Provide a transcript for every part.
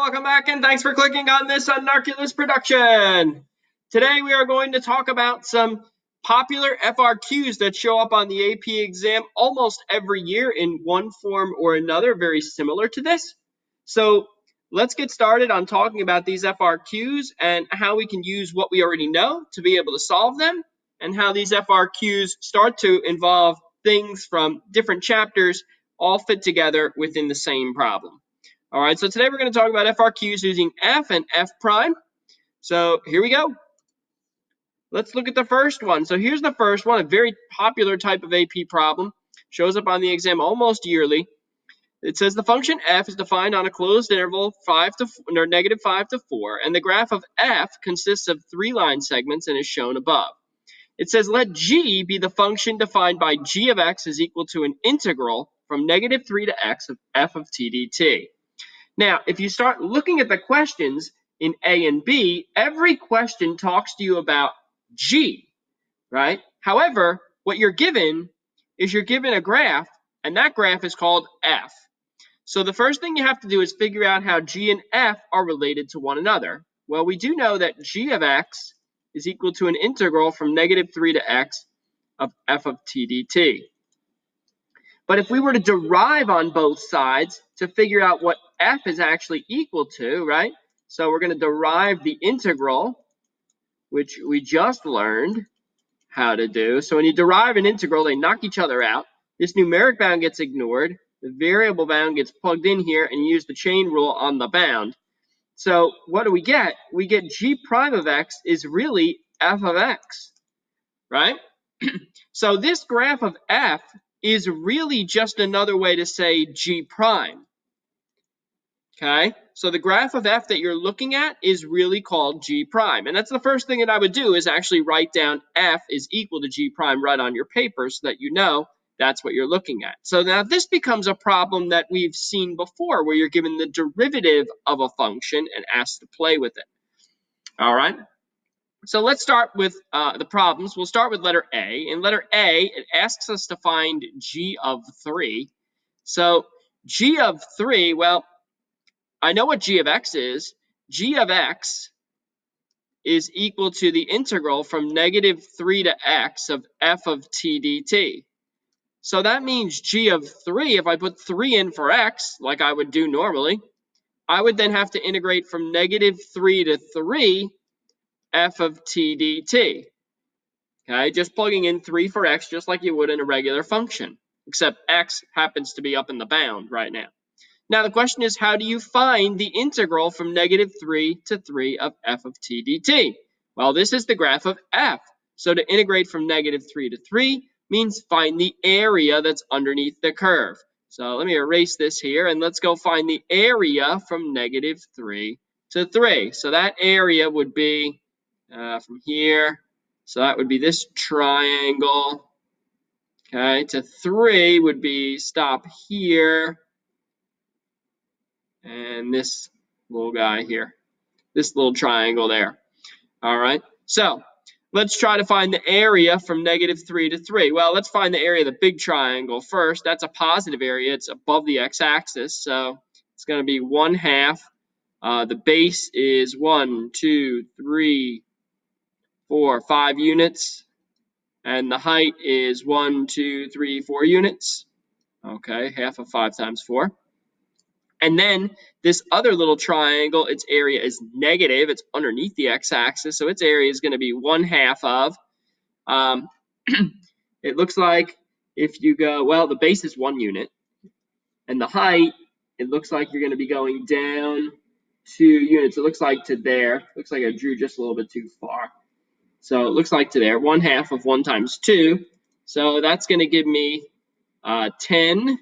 welcome back, and thanks for clicking on this Unarculus production. Today we are going to talk about some popular FRQs that show up on the AP exam almost every year in one form or another, very similar to this. So let's get started on talking about these FRQs and how we can use what we already know to be able to solve them, and how these FRQs start to involve things from different chapters all fit together within the same problem. All right, so today we're going to talk about FRQs using F and F prime. So here we go. Let's look at the first one. So here's the first one, a very popular type of AP problem. Shows up on the exam almost yearly. It says the function f is defined on a closed interval -5 to 4, and the graph of f consists of 3 line segments and is shown above. It says let g be the function defined by g of x is equal to an integral from -3 to x of f of t dt. Now, if you start looking at the questions in A and B, every question talks to you about G, right? However, what you're given is you're given a graph, and that graph is called F. So the first thing you have to do is figure out how G and F are related to one another. Well, we do know that G of X is equal to an integral from -3 to X of F of t dt. But if we were to derive on both sides to figure out what f is actually equal to, right? So we're going to derive the integral, which we just learned how to do. So when you derive an integral, they knock each other out. This numeric bound gets ignored. The variable bound gets plugged in here, and you use the chain rule on the bound. So what do we get? We get g prime of x is really f of x, right? So this graph of f is really just another way to say g prime. Okay, so the graph of f that you're looking at is really called g prime. And that's the first thing that I would do, is actually write down f is equal to g prime right on your paper so that you know that's what you're looking at. So now this becomes a problem that we've seen before, where you're given the derivative of a function and asked to play with it. All right. So let's start with the problems. We'll start with letter A. In letter A, it asks us to find g of 3. So g of 3, well, I know what g of x is. G of x is equal to the integral from -3 to x of f of t dt. So that means g of 3, if I put 3 in for x, like I would do normally, I would then have to integrate from -3 to 3 f of t dt. Okay, just plugging in 3 for x just like you would in a regular function, except x happens to be up in the bound right now. Now the question is, how do you find the integral from -3 to 3 of f of t dt? Well, this is the graph of f. So to integrate from -3 to 3 means find the area that's underneath the curve. So let me erase this here, and let's go find the area from -3 to 3. So that area would be from here. So that would be this triangle. Okay, to 3 would be stop here. And this little guy here, this little triangle there. All right, so let's try to find the area from -3 to 3. Well, let's find the area of the big triangle first. That's a positive area. It's above the x-axis, so it's going to be 1/2. The base is 1, 2, 3, 4, 5 units, and the height is 1, 2, 3, 4 units. Okay, half of 5 times 4. And then this other little triangle, its area is negative. It's underneath the x-axis, so its area is going to be 1/2 of. It looks like if you go, well, the base is 1 unit, and the height, it looks like you're going to be going down 2 units. It looks like to there. Looks like I drew just a little bit too far. So it looks like to there, 1/2 of 1 times 2. So that's going to give me 10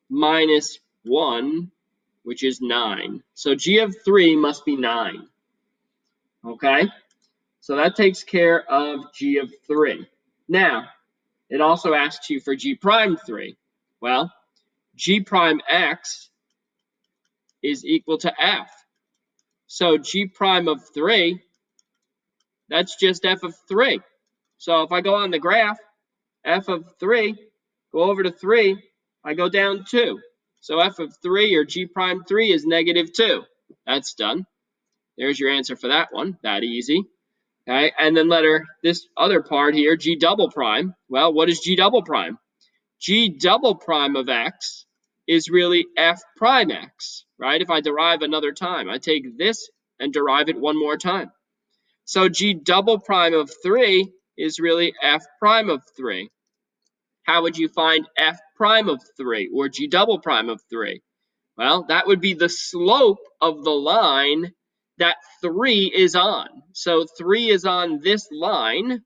minus 1, which is 9. So g of 3 must be 9. Okay? So that takes care of g of 3. Now, it also asks you for g prime 3. Well, g prime x is equal to f. So g prime of 3, that's just f of 3. So if I go on the graph, f of 3, go over to 3, I go down 2. So f of 3, or g prime 3, is -2. That's done. There's your answer for that one. That easy. Okay, and then this other part here, G double prime. Well, what is G double prime? G double prime of x is really f prime x, right? If I derive another time, I take this and derive it one more time. So G double prime of 3 is really f prime of 3. How would you find f prime of 3 or G double prime of 3? Well, that would be the slope of the line that 3 is on. So 3 is on this line.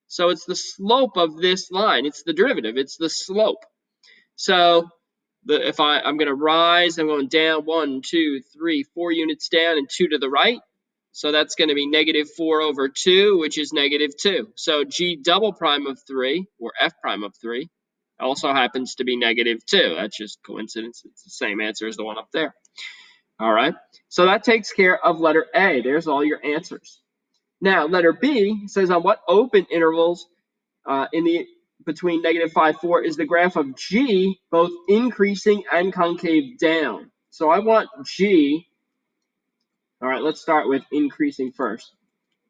So it's the slope of this line. It's the derivative. It's the slope. So if I'm going to rise, I'm going down 1, 2, 3, 4 units down and 2 to the right. So that's going to be negative 4 over 2, which is negative 2. So G double prime of 3, or f prime of 3, also happens to be negative 2. That's just coincidence. It's the same answer as the one up there. All right. So that takes care of letter A. There's all your answers. Now, letter B says on what open intervals between negative 5, 4 is the graph of G both increasing and concave down. So I want G. All right, let's start with increasing first.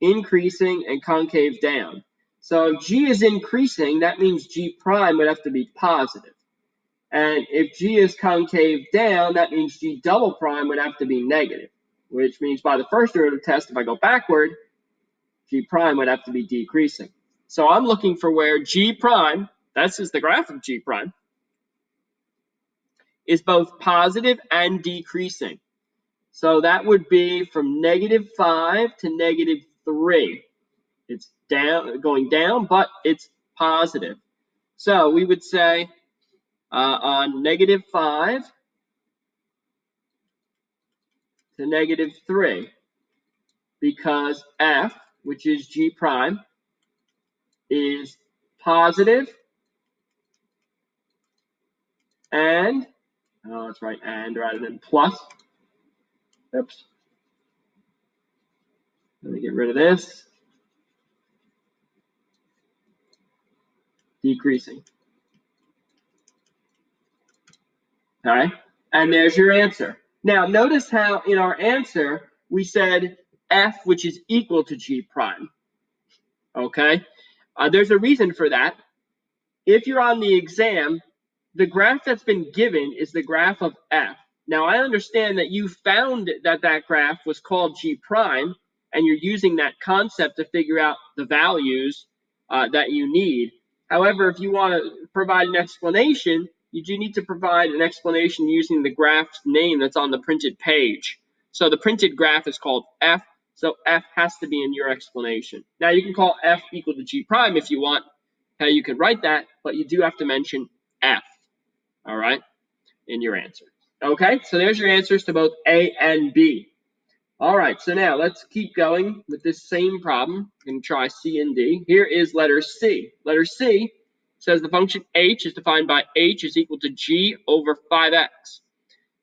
Increasing and concave down. So if G is increasing, that means G prime would have to be positive. And if G is concave down, that means G double prime would have to be negative, which means by the first derivative test, if I go backward, G prime would have to be decreasing. So I'm looking for where G prime, this is the graph of G prime, is both positive and decreasing. So that would be from negative 5 to negative 3. It's going down, but it's positive. So we would say on negative 5 to negative 3, because f, which is G prime, is positive and, oh, let's write and rather than plus. Oops. Let me get rid of this. Decreasing. Okay, and there's your answer. Now, notice how in our answer we said f, which is equal to G prime. Okay, there's a reason for that. If you're on the exam, the graph that's been given is the graph of f. Now, I understand that you found that that graph was called G prime, and you're using that concept to figure out the values that you need. However, if you want to provide an explanation, you do need to provide an explanation using the graph's name that's on the printed page. So the printed graph is called f, so f has to be in your explanation. Now, you can call f equal to G prime if you want. You could write that, but you do have to mention f, all right, in your answer. Okay, so there's your answers to both A and B. All right, so now let's keep going with this same problem. I'm going to try C and D. Here is letter C. Letter C says the function h is defined by h is equal to g over 5x.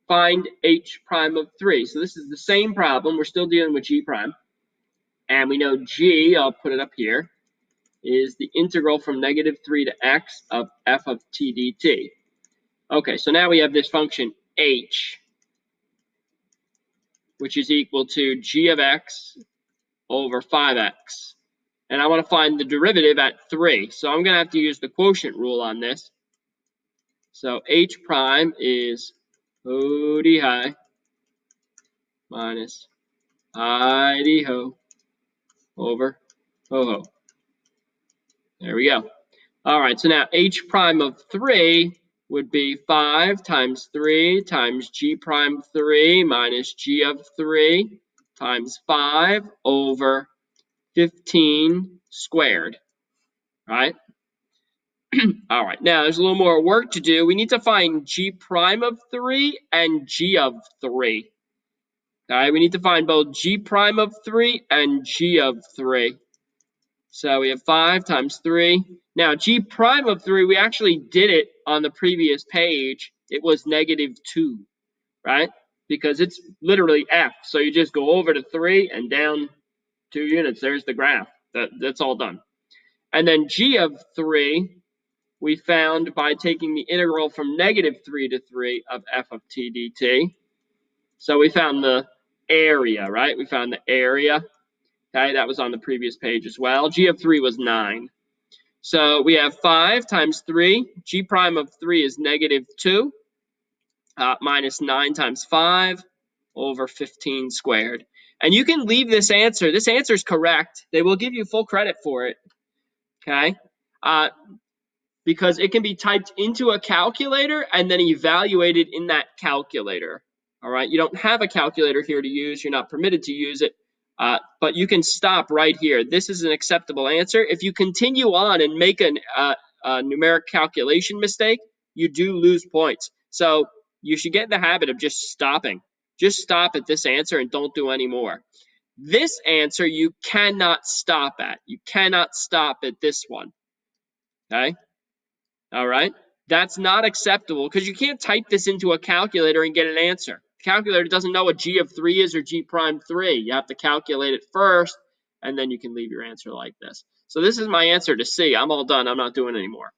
Find h prime of 3. So this is the same problem. We're still dealing with g prime. And we know g, I'll put it up here, is the integral from negative 3 to x of f of t dt. Okay, so now we have this function h, which is equal to g of x over 5x. And I want to find the derivative at 3. So I'm going to have to use the quotient rule on this. So h prime is ho-dee hi minus hi-dee ho over ho-ho. There we go. All right, so now h prime of 3 would be 5 times 3 times g prime 3 minus g of 3 times 5 over 15 squared, right? All right, now there's a little more work to do. We need to find g prime of 3 and g of 3. All right, we need to find both g prime of 3 and g of 3. So we have 5 times 3. Now, g prime of 3, we actually did it on the previous page. It was negative 2, right? Because it's literally f. So you just go over to 3 and down 2 units. There's the graph. That's all done. And then g of 3, we found by taking the integral from negative 3 to 3 of f of t dt. So we found the area, right? We found the area. Okay, that was on the previous page as well. G of 3 was 9. So we have 5 times 3. G prime of 3 is negative 2 minus 9 times 5 over 15 squared. And you can leave this answer. This answer is correct. They will give you full credit for it. Okay? Because it can be typed into a calculator and then evaluated in that calculator. All right, you don't have a calculator here to use. You're not permitted to use it, but you can stop right here. This is an acceptable answer. If you continue on and make a numeric calculation mistake, you do lose points. So you should get in the habit of just stopping. Just stop at this answer and don't do any more. This answer you cannot stop at. You cannot stop at this one. Okay? All right? That's not acceptable because you can't type this into a calculator and get an answer. The calculator doesn't know what G of 3 is or G prime 3. You have to calculate it first, and then you can leave your answer like this. So this is my answer to C. I'm all done. I'm not doing any more.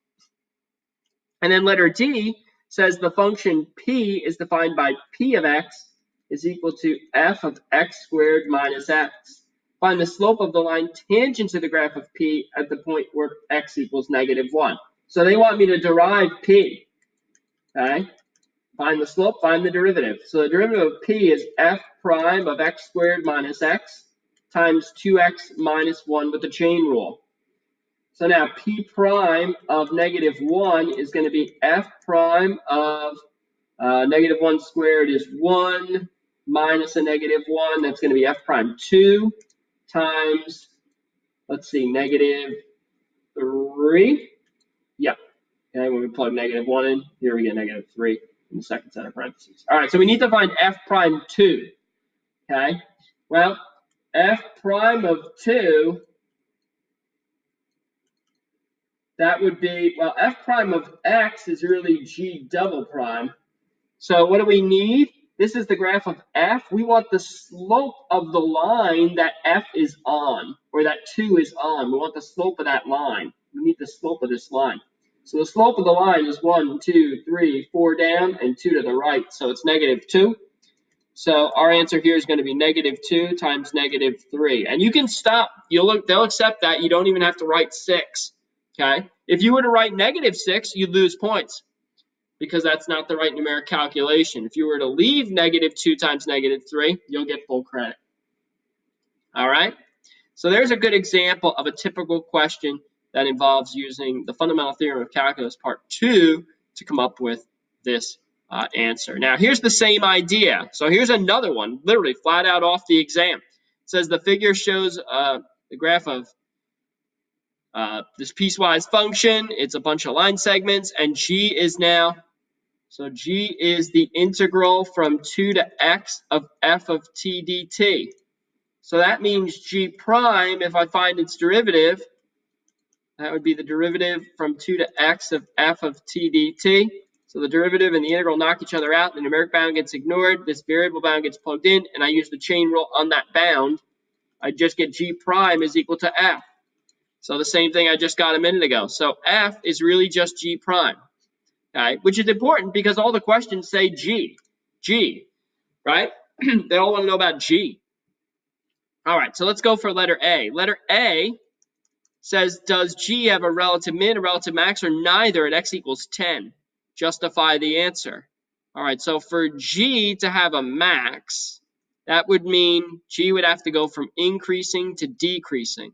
And then letter D says the function P is defined by P of X is equal to F of X squared minus X. Find the slope of the line tangent to the graph of P at the point where X equals negative 1. So they want me to derive P, okay? Find the slope, find the derivative. So the derivative of P is F prime of X squared minus X times 2X minus 1 with the chain rule. So now P prime of negative 1 is going to be F prime of negative 1 squared is 1 minus a negative 1. That's going to be F prime 2 times, let's see, negative 3. Yep. Okay, when we plug negative 1 in, here we get negative 3 in the second set of parentheses. All right, so we need to find F prime 2. Okay, well, F prime of 2, that would be, well, F prime of X is really G double prime. So what do we need? This is the graph of F. We want the slope of the line that F is on, or that 2 is on. We want the slope of that line. We need the slope of this line. So the slope of the line is 1, 2, 3, 4 down, and 2 to the right. So it's negative 2. So our answer here is going to be negative 2 times negative 3. And you can stop. They'll accept that. You don't even have to write 6. Okay? If you were to write negative 6, you'd lose points, because that's not the right numeric calculation. If you were to leave negative 2 times negative 3, you'll get full credit. All right? So there's a good example of a typical question that involves using the fundamental theorem of calculus part 2 to come up with this answer. Now, here's the same idea. So here's another one, literally flat out off the exam. It says the figure shows the graph of this piecewise function. It's a bunch of line segments, and G is now, so G is the integral from 2 to x of f of t dt. So that means G prime, if I find its derivative, that would be the derivative from 2 to x of f of t dt. So the derivative and the integral knock each other out. The numeric bound gets ignored. This variable bound gets plugged in, and I use the chain rule on that bound. I just get G prime is equal to f. So the same thing I just got a minute ago. So f is really just G prime, okay? Which is important because all the questions say G, right? They all want to know about G. All right, so let's go for letter A. Letter A says, does G have a relative min, a relative max, or neither at x equals 10? Justify the answer. All right, so for G to have a max, that would mean G would have to go from increasing to decreasing.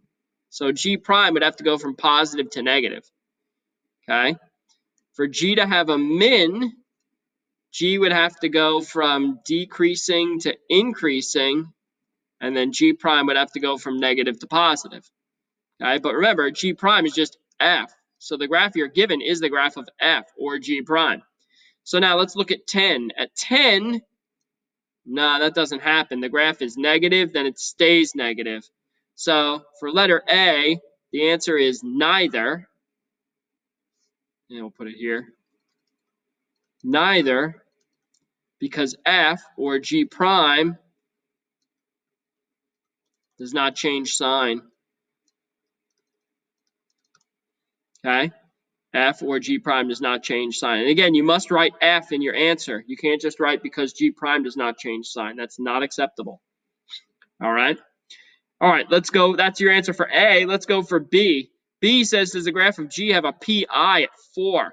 So G prime would have to go from positive to negative, okay? For G to have a min, G would have to go from decreasing to increasing, and then G prime would have to go from negative to positive. Okay, but remember, G prime is just f. So the graph you're given is the graph of f, or G prime. So now let's look at 10. At 10, no, that doesn't happen. The graph is negative, then it stays negative. So for letter A, the answer is neither. And we'll put it here. Neither, because f, or G prime, does not change sign. Okay? F or G prime does not change sign. And again, you must write F in your answer. You can't just write because G prime does not change sign. That's not acceptable. All right. All right, let's go. That's your answer for A. Let's go for B. B says, does the graph of G have a PI at 4?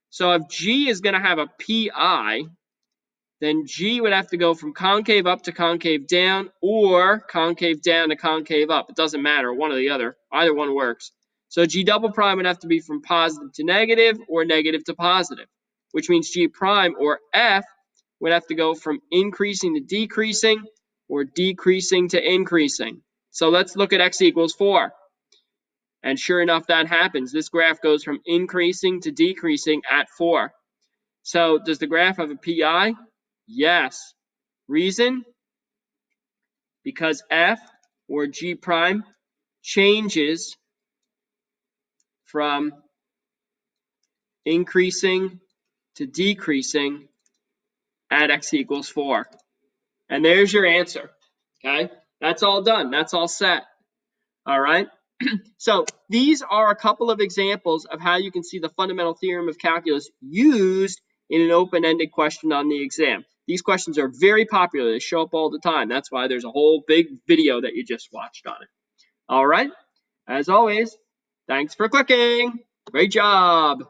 So if G is going to have a PI, then G would have to go from concave up to concave down or concave down to concave up. It doesn't matter, one or the other. Either one works. So G double prime would have to be from positive to negative or negative to positive, which means G prime or F would have to go from increasing to decreasing or decreasing to increasing. So let's look at x equals 4. And sure enough, that happens. This graph goes from increasing to decreasing at 4. So does the graph have a PI? Yes. Reason? Because F or G prime changes from increasing to decreasing at x equals 4. And there's your answer. Okay? That's all done. That's all set. All right? So these are a couple of examples of how you can see the fundamental theorem of calculus used in an open-ended question on the exam. These questions are very popular. They show up all the time. That's why there's a whole big video that you just watched on it. All right? As always, thanks for clicking. Great job.